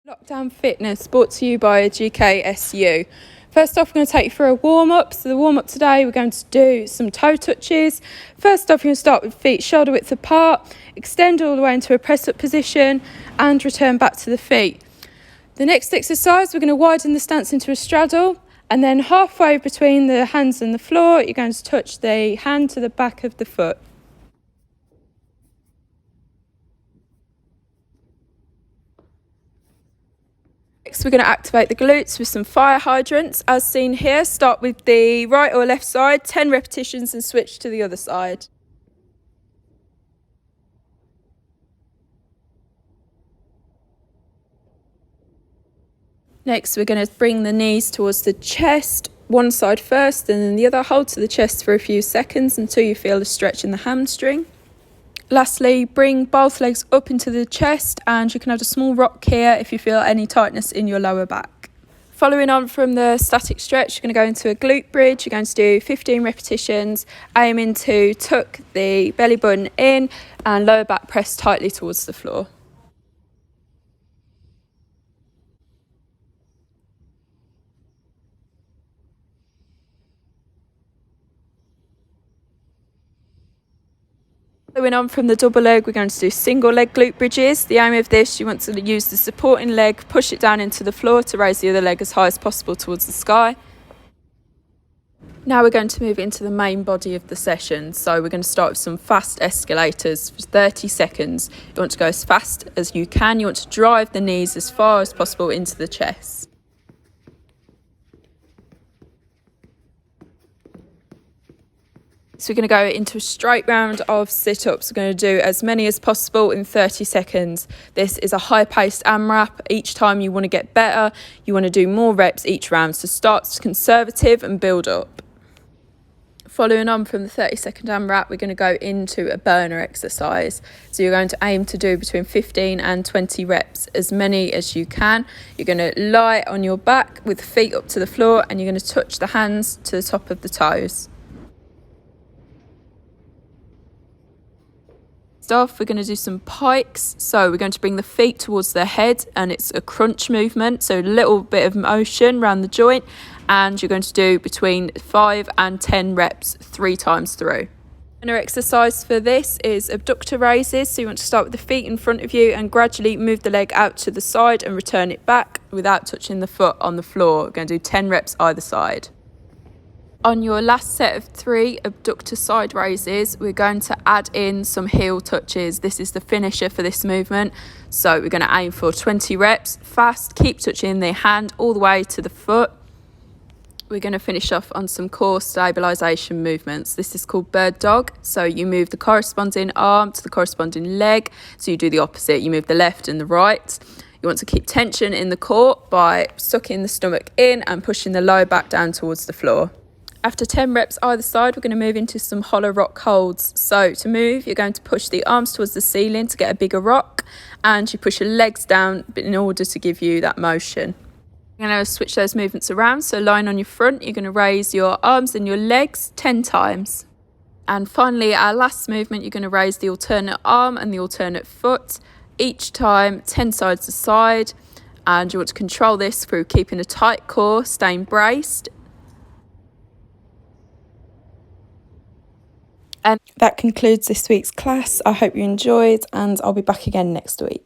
Lockdown Fitness, brought to you by GKSU. First off, we're going to take you through a warm-up. So the warm-up today, we're going to do some toe touches. First off, you're going to start with feet shoulder width apart, extend all the way into a press-up position and return back to the feet. The next exercise, we're going to widen the stance into a straddle, and then halfway between the hands and the floor, you're going to touch the hand to the back of the foot. Next, we're going to activate the glutes with some fire hydrants. As seen here, start with the right or left side, 10 repetitions and switch to the other side. Next, we're going to bring the knees towards the chest, one side first and then the other. Hold to the chest for a few seconds until you feel a stretch in the hamstring. Lastly, bring both legs up into the chest, and you can add a small rock here if you feel any tightness in your lower back. Following on from the static stretch, you're going to go into a glute bridge. You're going to do 15 repetitions, aiming to tuck the belly button in and lower back press tightly towards the floor. Following on from the double leg, we're going to do single leg glute bridges. The aim of this, you want to use the supporting leg, push it down into the floor to raise the other leg as high as possible towards the sky. Now we're going to move into the main body of the session. So we're going to start with some fast escalators for 30 seconds. You want to go as fast as you can. You want to drive the knees as far as possible into the chest. So we're going to go into a straight round of sit-ups. We're going to do as many as possible in 30 seconds. This is a high-paced AMRAP. Each time you want to get better, you want to do more reps each round. So start conservative and build up. Following on from the 30-second AMRAP, we're going to go into a burner exercise. So you're going to aim to do between 15 and 20 reps, as many as you can. You're going to lie on your back with feet up to the floor, and you're going to touch the hands to the top of the toes. Off, we're going to do some pikes. So we're going to bring the feet towards the head, and it's a crunch movement, so a little bit of motion around the joint, and you're going to do between 5 and 10 reps 3 times through. Another exercise for this is abductor raises. So you want to start with the feet in front of you and gradually move the leg out to the side and return it back without touching the foot on the floor. We're going to do 10 reps either side. On your last set of 3 abductor side raises, we're going to add in some heel touches. This is the finisher for this movement. So we're going to aim for 20 reps, fast, keep touching the hand all the way to the foot. We're going to finish off on some core stabilisation movements. This is called bird dog. So you move the corresponding arm to the corresponding leg. So you do the opposite, you move the left and the right. You want to keep tension in the core by sucking the stomach in and pushing the lower back down towards the floor. After 10 reps either side, we're going to move into some hollow rock holds. So to move, you're going to push the arms towards the ceiling to get a bigger rock, and you push your legs down in order to give you that motion. You're going to switch those movements around. So lying on your front, you're going to raise your arms and your legs 10 times. And finally, our last movement, you're going to raise the alternate arm and the alternate foot, each time 10 sides to side. And you want to control this through keeping a tight core, staying braced. And that concludes this week's class. I hope you enjoyed, and I'll be back again next week.